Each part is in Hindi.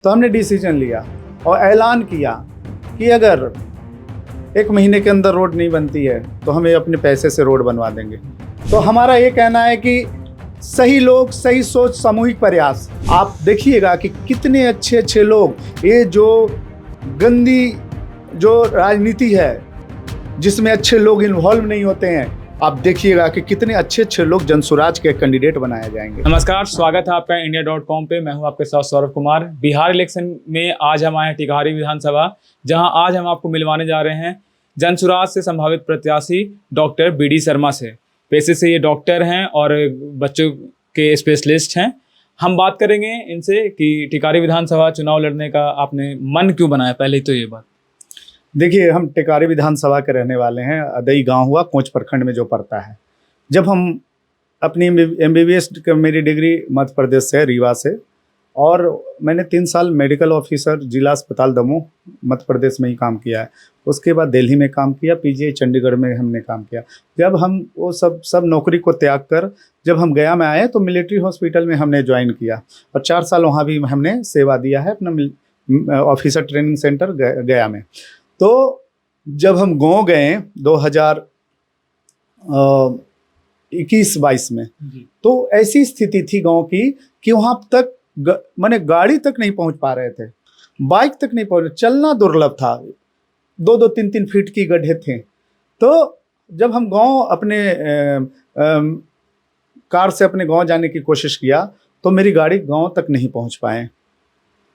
तो हमने डिसीजन लिया और ऐलान किया कि अगर 1 महीने के अंदर रोड नहीं बनती है तो हमें अपने पैसे से रोड बनवा देंगे। तो हमारा ये कहना है कि सही लोग, सही सोच, सामूहिक प्रयास। आप देखिएगा कि कितने अच्छे अच्छे लोग, ये जो गंदी जो राजनीति है जिसमें अच्छे लोग इन्वॉल्व नहीं होते हैं, आप देखिएगा कि कितने अच्छे अच्छे लोग जनसुराज के कैंडिडेट बनाए जाएंगे। नमस्कार, स्वागत है आपका इंडिया.com पे। मैं हूं आपके साथ सौरभ कुमार। बिहार इलेक्शन में आज हम आए हैं टिकारी विधानसभा, जहां आज हम आपको मिलवाने जा रहे हैं जनसुराज से संभावित प्रत्याशी डॉक्टर बी डी शर्मा से। पेशे से ये डॉक्टर हैं और बच्चों के स्पेशलिस्ट हैं। हम बात करेंगे इनसे कि टिकारी विधानसभा चुनाव लड़ने का आपने मन क्यों बनाया, पहले तो ये बात। देखिए, हम टिकारी विधानसभा के रहने वाले हैं। अदई गांव हुआ कोंच प्रखंड में जो पड़ता है। जब हम अपनी MBBS मेरी डिग्री मध्य प्रदेश से, रीवा से, और मैंने 3 साल मेडिकल ऑफिसर जिला अस्पताल दमोह मध्य प्रदेश में ही काम किया है। उसके बाद दिल्ली में काम किया, PGI चंडीगढ़ में हमने काम किया। जब हम वो सब नौकरी को त्याग कर जब हम गया में आए तो मिलिट्री हॉस्पिटल में हमने ज्वाइन किया और 4 साल वहाँ भी हमने सेवा दिया है अपना ऑफिसर ट्रेनिंग सेंटर गया में। तो जब हम गाँव गए 2021-22 में, तो ऐसी स्थिति थी गांव की कि वहां तक माने गाड़ी तक नहीं पहुंच पा रहे थे, बाइक तक नहीं पहुंच, चलना दुर्लभ था। 2-2, 3-3 फीट की गड्ढे थे। तो जब हम गांव अपने कार से अपने गांव जाने की कोशिश किया तो मेरी गाड़ी गांव तक नहीं पहुंच पाए।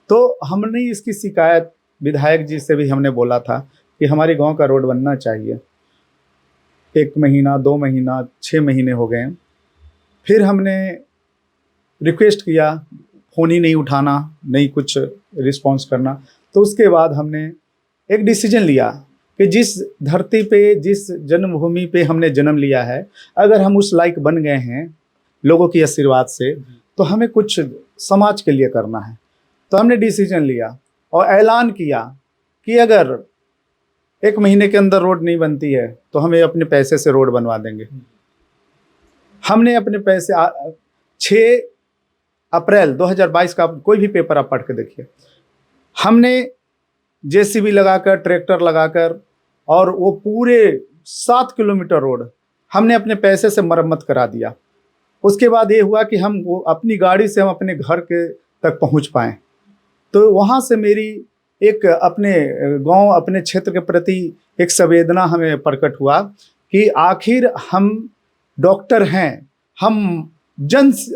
तो हमने इसकी शिकायत विधायक जी से भी हमने बोला था कि हमारे गांव का रोड बनना चाहिए। 1 महीना, 2 महीना, 6 महीने हो गए। फिर हमने रिक्वेस्ट किया, फ़ोन ही नहीं उठाना, नहीं कुछ रिस्पॉन्स करना। तो उसके बाद हमने एक डिसीजन लिया कि जिस धरती पे, जिस जन्मभूमि पे हमने जन्म लिया है, अगर हम उस लायक बन गए हैं लोगों की आशीर्वाद से, तो हमें कुछ समाज के लिए करना है। तो हमने डिसीजन लिया और ऐलान किया कि अगर 1 महीने के अंदर रोड नहीं बनती है तो हमें अपने पैसे से रोड बनवा देंगे। हमने अपने पैसे 6 अप्रैल 2022 का कोई भी पेपर आप पढ़ के देखिए, हमने JCB लगाकर, ट्रैक्टर लगाकर, और वो पूरे 7 किलोमीटर रोड हमने अपने पैसे से मरम्मत करा दिया। उसके बाद ये हुआ कि हम वो अपनी गाड़ी से हम अपने घर के तक पहुंच पाएँ। तो वहाँ से मेरी एक अपने गांव, अपने क्षेत्र के प्रति एक संवेदना हमें प्रकट हुआ कि आखिर हम डॉक्टर हैं, हम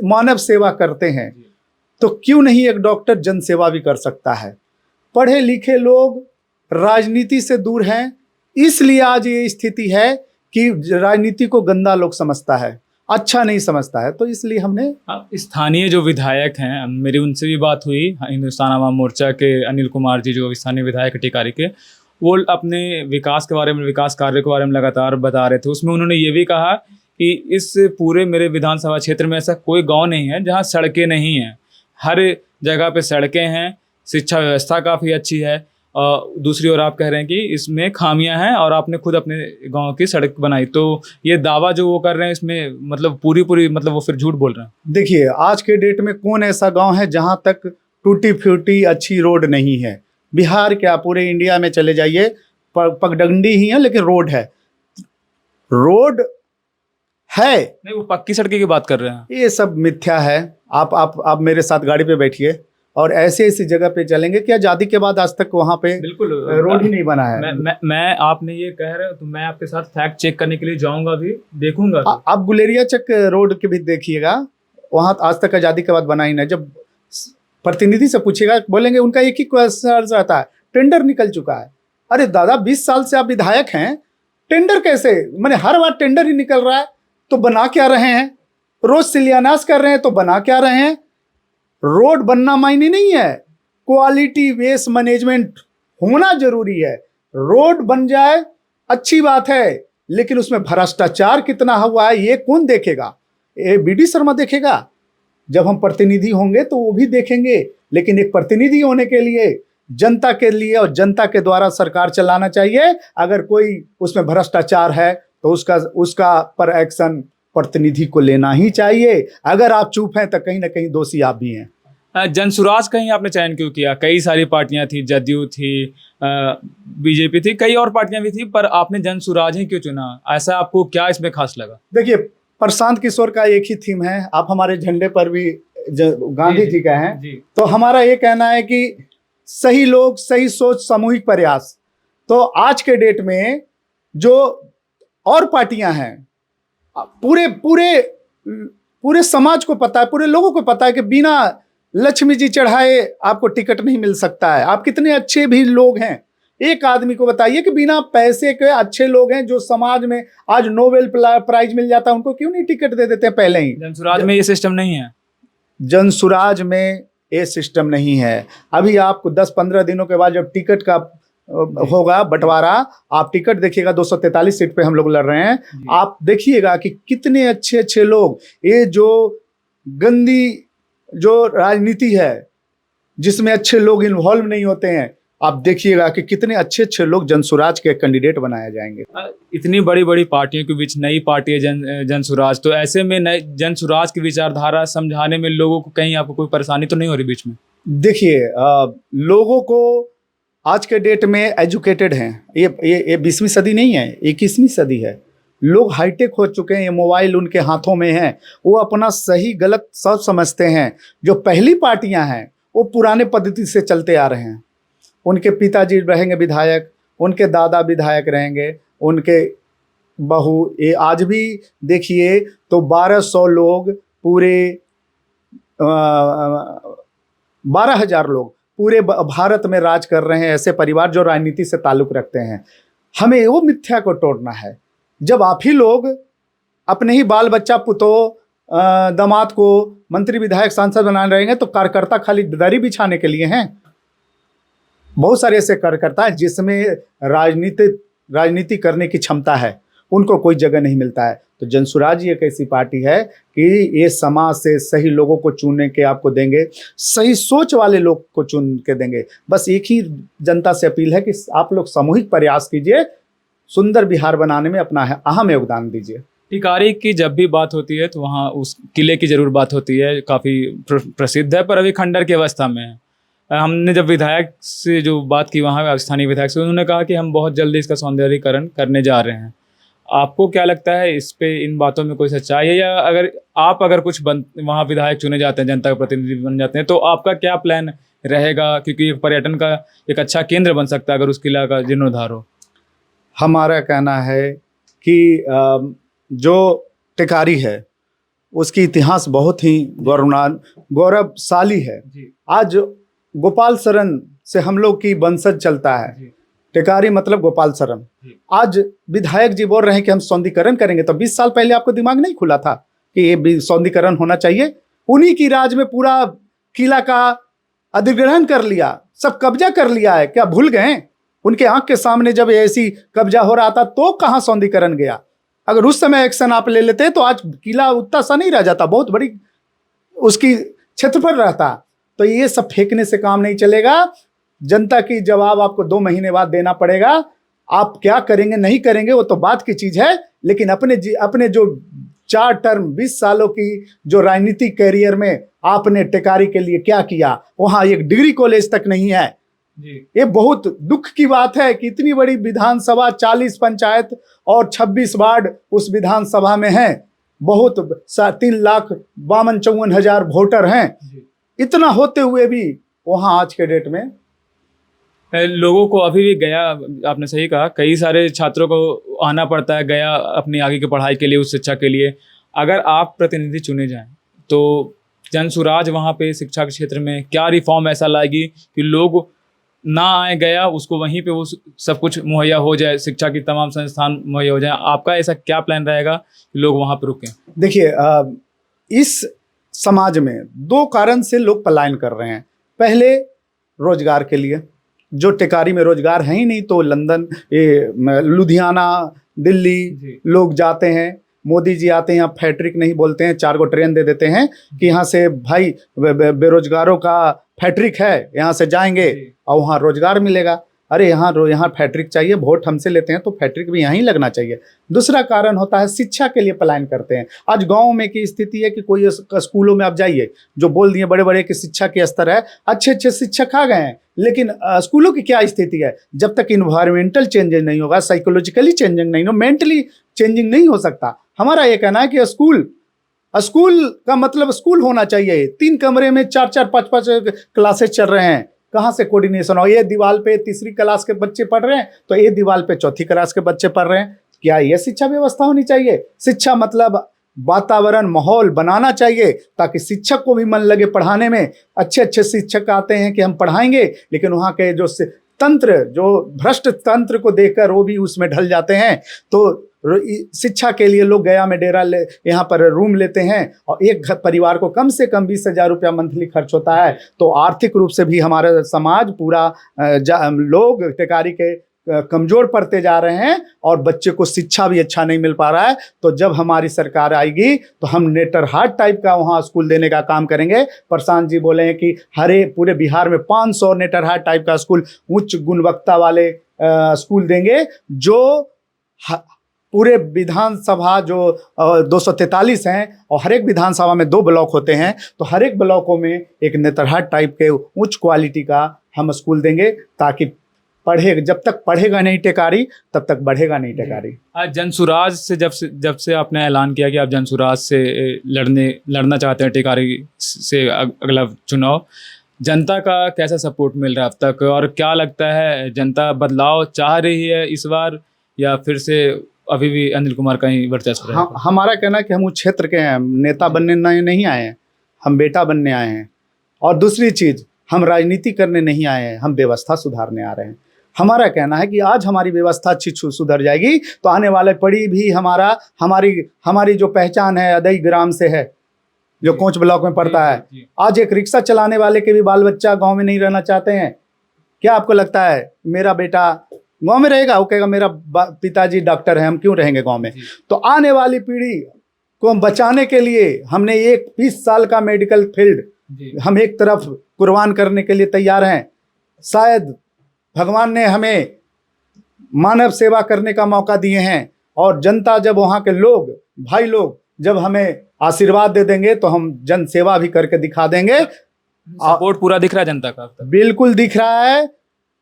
मानव सेवा करते हैं, तो क्यों नहीं एक डॉक्टर जन सेवा भी कर सकता है। पढ़े लिखे लोग राजनीति से दूर हैं, इसलिए आज ये स्थिति है कि राजनीति को गंदा लोग समझता है, अच्छा नहीं समझता है। तो इसलिए हमने स्थानीय जो विधायक हैं, मेरी उनसे भी बात हुई, हिंदुस्तान आवाम मोर्चा के अनिल कुमार जी जो स्थानीय विधायक टिकारी के, वो अपने विकास के बारे में, विकास कार्य के बारे में लगातार बता रहे थे। उसमें उन्होंने ये भी कहा कि इस पूरे मेरे विधानसभा क्षेत्र में ऐसा कोई गांव नहीं है जहां सड़कें नहीं हैं। हर जगह पे सड़कें हैं, शिक्षा व्यवस्था काफ़ी अच्छी है। दूसरी ओर आप कह रहे हैं कि इसमें खामियां हैं और आपने खुद अपने गांव की सड़क बनाई। तो ये दावा जो वो कर रहे हैं, इसमें मतलब पूरी मतलब वो फिर झूठ बोल रहे हैं। देखिए, आज के डेट में कौन ऐसा गांव है जहां तक टूटी फूटी अच्छी रोड नहीं है। बिहार क्या, पूरे इंडिया में चले जाइए, पगडंडी ही है लेकिन रोड है, रोड है। नहीं, वो पक्की सड़क की बात कर रहे हैं। ये सब मिथ्या है। आप मेरे साथ गाड़ी पे बैठिए और ऐसी जगह पे चलेंगे कि आज़ादी के बाद आज तक वहाँ पे बिल्कुल रोड ही नहीं बना है। मैं आपने ये कह रहे हो तो मैं आपके साथ फैक्ट चेक करने के लिए जाऊंगा, भी देखूंगा। आप गुलेरिया चक रोड के भी देखिएगा, वहाँ आज तक आज़ादी के बाद बना ही नहीं। जब प्रतिनिधि से पूछेगा, बोलेंगे उनका एक ही क्वेश्चन रहता है, टेंडर निकल चुका है। अरे दादा, 20 साल से आप विधायक हैं, टेंडर कैसे? मैंने हर बार टेंडर ही निकल रहा है, तो बना क्या रहे हैं? रोज शिलान्यास कर रहे हैं तो बना क्या रहे हैं? रोड बनना मायने नहीं है, क्वालिटी वेस्ट मैनेजमेंट होना जरूरी है। रोड बन जाए अच्छी बात है, लेकिन उसमें भ्रष्टाचार कितना हुआ है ये कौन देखेगा? ये BD शर्मा देखेगा। जब हम प्रतिनिधि होंगे तो वो भी देखेंगे, लेकिन एक प्रतिनिधि होने के लिए जनता के लिए और जनता के द्वारा सरकार चलाना चाहिए। अगर कोई उसमें भ्रष्टाचार है तो उसका पर एक्शन प्रतिनिधि को लेना ही चाहिए। अगर आप चुप हैं तो कहीं ना कहीं दोषी आप भी हैं। जनसुराज का ही आपने चयन क्यों किया? कई सारी पार्टियां थी, जदयू थी, बीजेपी थी, कई और पार्टियां भी थी, पर आपने जनसुराज ही क्यों चुना? ऐसा आपको क्या इसमें खास लगा? देखिए, प्रशांत किशोर का एक ही थीम है, आप हमारे झंडे पर भी गांधी जी का है। तो हमारा ये कहना है कि सही लोग, सही सोच, सामूहिक प्रयास। तो आज के डेट में जो और पार्टियां हैं, पूरे पूरे पूरे समाज को पता है, पूरे लोगों को पता है कि बिना लक्ष्मी जी चढ़ाए आपको टिकट नहीं मिल सकता है। आप कितने अच्छे भी लोग हैं, एक आदमी को बताइए कि बिना पैसे के अच्छे लोग हैं जो समाज में आज नोबेल प्राइज मिल जाता है, उनको क्यों नहीं टिकट दे देते हैं पहले ही? जनसुराज में ये सिस्टम नहीं है। जनसुराज में ये सिस्टम नहीं है। अभी आपको 10-15 दिनों के बाद जब टिकट का होगा बंटवारा, आप टिकट देखिएगा, 243 सीट पे हम लोग लड़ रहे हैं। आप देखिएगा कि कितने अच्छे अच्छे लोग, ये जो गंदी जो राजनीति है जिसमें अच्छे लोग इन्वॉल्व नहीं होते हैं, आप देखिएगा कि कितने अच्छे अच्छे लोग जनसुराज के कैंडिडेट बनाए जाएंगे। इतनी बड़ी बड़ी पार्टियों के बीच नई पार्टी है जनसुराज, तो ऐसे में नई जनसुराज की विचारधारा समझाने में लोगों को कहीं आपको कोई परेशानी तो नहीं हो रही बीच में? देखिए, लोगों को आज के डेट में एजुकेटेड हैं, ये 20वीं सदी नहीं है, 21वीं सदी है। लोग हाईटेक हो चुके हैं, ये मोबाइल उनके हाथों में है, वो अपना सही गलत सब समझते हैं। जो पहली पार्टियां हैं वो पुराने पद्धति से चलते आ रहे हैं। उनके पिताजी रहेंगे विधायक, उनके दादा विधायक रहेंगे, उनके बहू, ये आज भी देखिए तो 1200 लोग पूरे 12,000 लोग पूरे भारत में राज कर रहे हैं, ऐसे परिवार जो राजनीति से ताल्लुक रखते हैं। हमें वो मिथ्या को तोड़ना है। जब आप ही लोग अपने ही बाल बच्चा, पुतों, दामाद को मंत्री, विधायक, सांसद बनाने रहेंगे तो कार्यकर्ता खाली दरी बिछाने के लिए हैं। बहुत सारे ऐसे कार्यकर्ता हैं जिसमें राजनीति करने की क्षमता है, उनको कोई जगह नहीं मिलता है। तो जनसुराज एक ऐसी पार्टी है कि ये समाज से सही लोगों को चुनने के आपको देंगे, सही सोच वाले लोग को चुन के देंगे। बस एक ही जनता से अपील है कि आप लोग सामूहिक प्रयास कीजिए, सुंदर बिहार बनाने में अपना अहम योगदान दीजिए। टिकारी की जब भी बात होती है तो वहाँ उस किले की जरूर बात होती है, काफ़ी प्रसिद्ध है, पर अभी खंडर की अवस्था में है। हमने जब विधायक से जो बात की वहाँ स्थानीय विधायक से, उन्होंने कहा कि हम बहुत जल्दी इसका सौंदर्यीकरण करने जा रहे हैं। आपको क्या लगता है इस पे, इन बातों में कोई सच्चाई है? या अगर कुछ वहाँ विधायक चुने जाते हैं, जनता के प्रतिनिधि बन जाते हैं, तो आपका क्या प्लान रहेगा? क्योंकि पर्यटन का एक अच्छा केंद्र बन सकता है अगर उस किला का जीर्णोद्धार हो। हमारा कहना है कि जो टिकारी है उसकी इतिहास बहुत ही गौरवशाली है। आज गोपाल शरण से हम लोग की वंशज चलता है, टिकारी मतलब गोपाल शरण। आज विधायक जी बोल रहे हैं कि हम सौंदर्यीकरण करेंगे, तो 20 साल पहले आपको दिमाग नहीं खुला था कि ये सौंदर्यीकरण होना चाहिए? उन्हीं की राज में पूरा किला का अधिग्रहण कर लिया, सब कब्जा कर लिया है, क्या भूल गए? उनके आंख के सामने जब ऐसी कब्जा हो रहा था तो कहाँ सौंदर्यीकरण गया? अगर उस समय एक्शन आप ले लेते तो आज किला उतना सा नहीं रह जाता, बहुत बड़ी उसकी क्षेत्रफल रहता। तो ये सब फेंकने से काम नहीं चलेगा। जनता की जवाब आपको 2 महीने बाद देना पड़ेगा। आप क्या करेंगे नहीं करेंगे वो तो बात की चीज है, लेकिन अपने जो 4 टर्म 20 सालों की जो राजनीतिक कैरियर में आपने टिकारी के लिए क्या किया? वहां एक डिग्री कॉलेज तक नहीं है। ये बहुत दुख की बात है कि इतनी बड़ी विधानसभा, 40 पंचायत और 26 वार्ड उस विधानसभा में हैं, बहुत 3,52,54,000 वोटर हैं। इतना होते हुए भी वहां आज के डेट में लोगों को अभी भी गया, आपने सही कहा, कई सारे छात्रों को आना पड़ता है गया अपनी आगे की पढ़ाई के लिए, उस शिक्षा के लिए। अगर आप प्रतिनिधि चुने जाएं तो जनसुराज वहाँ पे शिक्षा के क्षेत्र में क्या रिफॉर्म ऐसा लाएगी कि लोग ना आए गया, उसको वहीं पे वो सब कुछ मुहैया हो जाए, शिक्षा की तमाम संस्थान मुहैया हो जाए? आपका ऐसा क्या प्लान रहेगा कि लोग वहाँ पे रुकें? देखिए, इस समाज में 2 कारण से लोग पलायन कर रहे हैं। पहले रोजगार के लिए, जो टिकारी में रोजगार है ही नहीं तो लंदन, लुधियाना, दिल्ली लोग जाते हैं। मोदी जी आते हैं यहाँ, फैक्ट्रिक नहीं बोलते हैं, 4 गो ट्रेन दे देते हैं कि यहाँ से भाई बेरोजगारों का फैक्ट्रिक है, यहाँ से जाएंगे और वहाँ रोजगार मिलेगा। अरे यहाँ फैक्ट्रिक चाहिए, वोट हमसे लेते हैं तो फैक्ट्रिक भी यहीं लगना चाहिए। दूसरा कारण होता है शिक्षा के लिए पलायन करते हैं। आज गाँव में की स्थिति है कि कोई स्कूलों में आप जाइए, जो बोल दिए बड़े बड़े कि शिक्षा के स्तर है, अच्छे अच्छे शिक्षक आ गए हैं, लेकिन स्कूलों की क्या स्थिति है? जब तक इन्वायरमेंटल चेंजेस नहीं होगा, साइकोलॉजिकली चेंजिंग नहीं हो, मेंटली चेंजिंग नहीं हो सकता। हमारा ये कहना है कि स्कूल का मतलब स्कूल होना चाहिए। 3 कमरे में 4-4 5-5 क्लासेस चल रहे हैं, कहाँ से कोऑर्डिनेशन हो? ये दीवार पे 3री क्लास के बच्चे पढ़ रहे हैं तो ये दीवार पे 4थी क्लास के बच्चे पढ़ रहे हैं। क्या ये शिक्षा व्यवस्था होनी चाहिए? शिक्षा मतलब वातावरण, माहौल बनाना चाहिए ताकि शिक्षक को भी मन लगे पढ़ाने में। अच्छे अच्छे शिक्षक आते हैं कि हम पढ़ाएंगे, लेकिन वहाँ के जो तंत्र, जो भ्रष्ट तंत्र को देखकर वो भी उसमें ढल जाते हैं। तो शिक्षा के लिए लोग गया में डेरा ले, यहाँ पर रूम लेते हैं और एक परिवार को कम से कम 20,000 रुपया मंथली खर्च होता है। तो आर्थिक रूप से भी हमारा समाज पूरा लोग टेकारी के कमज़ोर पड़ते जा रहे हैं और बच्चे को शिक्षा भी अच्छा नहीं मिल पा रहा है। तो जब हमारी सरकार आएगी तो हम नेटरहाट टाइप का वहाँ स्कूल देने का काम करेंगे। प्रशांत जी बोले हैं कि पूरे बिहार में 500 नेटरहाट टाइप का स्कूल, उच्च गुणवत्ता वाले स्कूल देंगे, जो पूरे विधानसभा जो 243 हैं और हर एक विधानसभा में 2 ब्लॉक होते हैं, तो हर एक ब्लॉकों में एक नेतरहाट टाइप के उच्च क्वालिटी का हम स्कूल देंगे ताकि जब तक पढ़ेगा नहीं टेकारी तब तक बढ़ेगा नहीं टेकारी। आज जनसुराज से जब से आपने ऐलान किया कि आप जनसुराज से लड़ना चाहते हैं टेकारी से अगला चुनाव, जनता का कैसा सपोर्ट मिल रहा है अब तक, और क्या लगता है जनता बदलाव चाह रही है इस बार या फिर से अभी भी अनिल कुमार का ही वर्चस्व है? हमारा कहना है कि हम उस क्षेत्र के हैं, नेता बनने नहीं आए हैं, हम बेटा बनने आए हैं। और दूसरी चीज़, हम राजनीति करने नहीं आए हैं, हम व्यवस्था सुधारने आ रहे हैं। हमारा कहना है कि आज हमारी व्यवस्था अच्छी सुधर जाएगी तो आने वाले पीढ़ी भी हमारी जो पहचान है अदई ग्राम से है, जो कोंच ब्लॉक में पड़ता है। आज एक रिक्शा चलाने वाले के भी बाल बच्चा गाँव में नहीं रहना चाहते हैं। क्या आपको लगता है मेरा बेटा गांव में रहेगा? वो कहेगा मेरा पिताजी डॉक्टर है, हम क्यों रहेंगे गांव में? तो आने वाली पीढ़ी को बचाने के लिए हमने 20 साल का मेडिकल फील्ड हम एक तरफ कुर्बान करने के लिए तैयार हैं। शायद भगवान ने हमें मानव सेवा करने का मौका दिए हैं और जनता जब, वहाँ के लोग, भाई लोग जब हमें आशीर्वाद दे देंगे तो हम जन सेवा भी करके दिखा देंगे। सपोर्ट पूरा दिख रहा है जनता का? बिल्कुल दिख रहा है।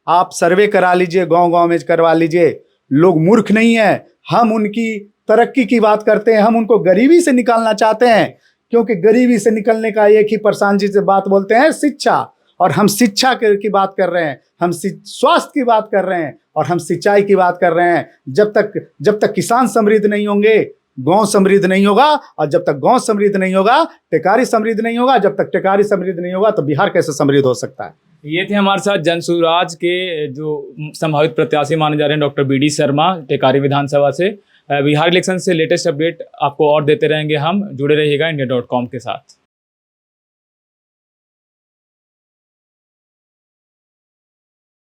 आप सर्वे करा लीजिए, गांव-गांव में करवा लीजिए। लोग मूर्ख नहीं है, हम उनकी तरक्की की बात करते हैं, हम उनको गरीबी से निकालना चाहते हैं, क्योंकि गरीबी से निकलने का एक ही प्रशांत जी से बात बोलते हैं, शिक्षा। और हम शिक्षा की बात कर रहे हैं, हम स्वास्थ्य की बात कर रहे हैं और हम सिंचाई की बात कर रहे हैं। जब तक किसान समृद्ध नहीं होंगे, गांव समृद्ध नहीं होगा, और जब तक गांव समृद्ध नहीं होगा, टेकारी समृद्ध नहीं होगा। जब तक टेकारी समृद्ध नहीं होगा तो बिहार कैसे समृद्ध हो सकता है? ये थे हमारे साथ जनसुराज के जो संभावित प्रत्याशी माने जा रहे हैं, डॉक्टर BD शर्मा, टेकारी विधानसभा से। बिहार इलेक्शन से लेटेस्ट अपडेट आपको और देते रहेंगे हम। जुड़े रहिएगा India.com के साथ।